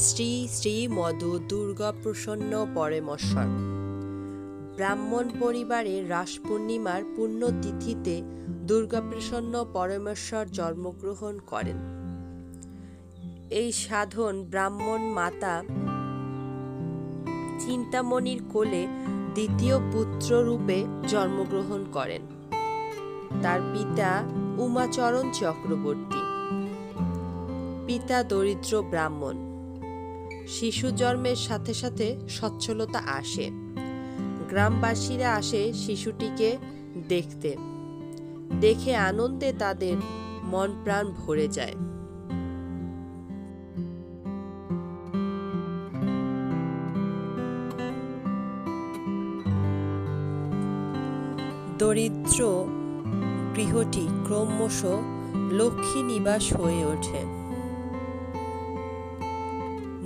শ্রী শ্রী মধু দুর্গাপ্রসন্ন পরমেশ্বর। ব্রাহ্মণ পরিবারে রাস পূর্ণিমার পুণ্যতিথিতে দুর্গাপ্রসন্ন পরমেশ্বর জন্মগ্রহণ করেন। এই সাধন ব্রাহ্মণ মাতা চিন্তামণির কোলে দ্বিতীয় পুত্র রূপে জন্মগ্রহণ করেন। তার পিতা উমাচরণ চক্রবর্তী। পিতা দরিদ্র ব্রাহ্মণ। শিশু জন্মের সাথে সাথে সচ্ছলতা আসে। গ্রামবাসীরা আসে শিশুটিকে দেখতে। দেখে আনন্দে তাদের মন প্রাণ ভরে যায়। দরিদ্র গৃহটি ক্রমশ লক্ষ্মী নিবাস হয়ে ওঠে।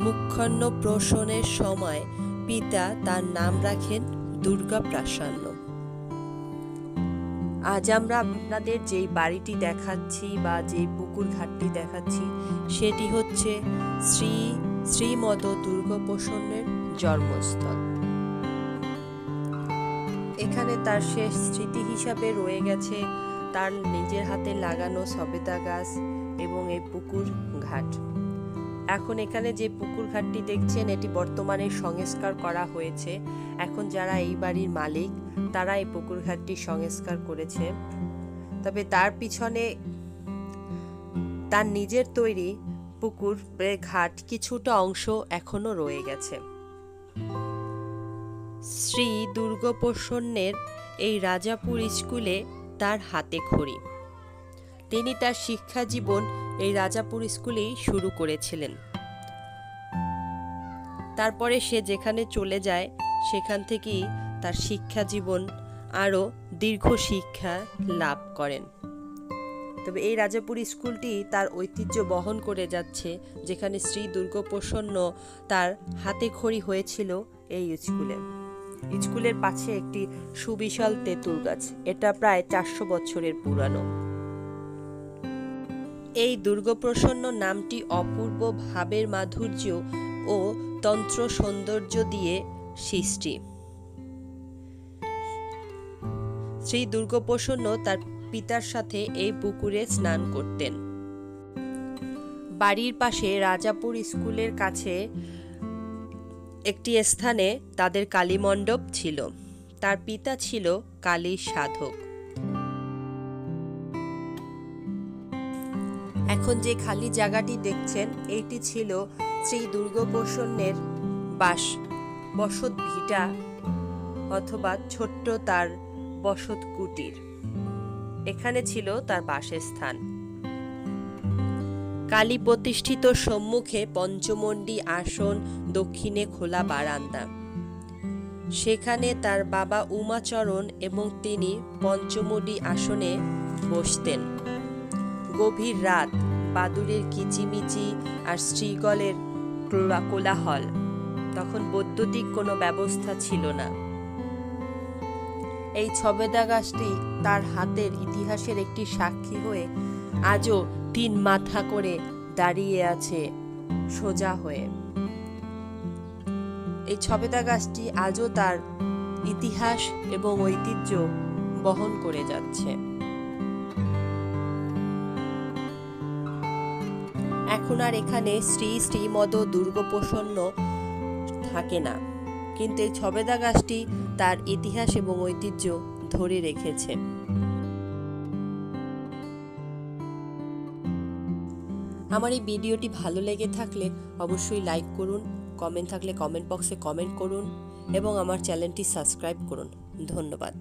মুখ্যন্নপ্রসনের সময় পিতা তার নাম রাখেন দুর্গা প্রাসান্ন। আজ আমরা আপনাদের যেই বাড়িটি দেখাচ্ছি বা যেই পুকুর ঘাটটি দেখাচ্ছি সেটি হচ্ছে শ্রী শ্রীমদ দুর্গাপ্রসন্নের জন্মস্থল। এখানে তার শেষ স্মৃতি হিসাবে রয়ে গেছে তার নিজের হাতে লাগানো সবেদা গাছ এবং এই পুকুর ঘাট। এখন এখানে যে পুকুর ঘাটটি দেখছেন এটি বর্তমানে সংস্কার করা হয়েছে। এখন যারা এই বাড়ির মালিক তারা এই পুকুর ঘাটটি সংস্কার করেছে। তবে তার পিছনে তার নিজের তৈরি পুকুর ঘাট কিছুটা অংশ এখনো রয়ে গেছে। শ্রী দুর্গাপ্রসন্নের এই রাজাপুর স্কুলে তার হাতে খড়ি। তিনি তার শিক্ষা জীবন এই রাজাপুর স্কুলেই শুরু করেছিলেন। তারপরে সে যেখানে চলে যায় সেখান থেকেই তার শিক্ষা জীবন আরো দীর্ঘ শিক্ষা লাভ করেন। তবে এই রাজাপুর স্কুলটি তার ঐতিহ্য বহন করে যাচ্ছে, যেখানে শ্রী দুর্গাপ্রসন্ন তার হাতে খড়ি হয়েছিল এই স্কুলে। স্কুলের পাশে একটি সুবিশাল তেঁতুল গাছ, এটা প্রায় 400 বছরের পুরানো। এই দুর্গাপ্রসন্ন নামটি অপূর্ব ভাবের মাধুর্য ও তন্ত্র সৌন্দর্য দিয়ে সৃষ্টি। শ্রী দুর্গাপ্রসন্ন তার পিতার সাথে এই পুকুরে স্নান করতেন। বাড়ির পাশে রাজাপুর স্কুলের কাছে একটি স্থানে তাদের কালী মণ্ডপ ছিল। তার পিতা ছিল কালীর সাধক। এখন যে খালি জায়গাটি দেখছেন এইটি ছিল শ্রী দুর্গাপ্রসন্নের বসত ভিটা অথবা ছোট্ট তার বসত কুটির। এখানে ছিল তার বাসস্থান। কালী প্রতিষ্ঠিত সম্মুখে পঞ্চমণ্ডী আসন, দক্ষিণে খোলা বারান্দা। সেখানে তার বাবা উমাচরণ এবং তিনি পঞ্চমণ্ডী আসনে বসতেন। গভীর রাত, বাদুড়ের কিচিমিচি আর শ্রীগলের কোলাহল। তখন বৈদ্যুতিক কোনো ব্যবস্থা ছিল না। এই সবেদা গাছটি তার হাতের ইতিহাসের একটি সাক্ষী হয়ে আজও 3 মাথা করে দাঁড়িয়ে আছে সোজা হয়ে। এই সবেদা গাছটি আজও তার ইতিহাস এবং ঐতিহ্য বহন করে যাচ্ছে। এখন আর এখানে শ্রী শ্রীমদ দুর্গাপ্রসন্ন থাকে না, কিন্তু এই সবেদা গাছটি তার ইতিহাস এবং ঐতিহ্য ধরে রেখেছে। আমার এই ভিডিওটি ভালো লেগে থাকলে অবশ্যই লাইক করুন, কমেন্ট থাকলে কমেন্ট বক্সে কমেন্ট করুন এবং আমার চ্যানেলটি সাবস্ক্রাইব করুন। ধন্যবাদ।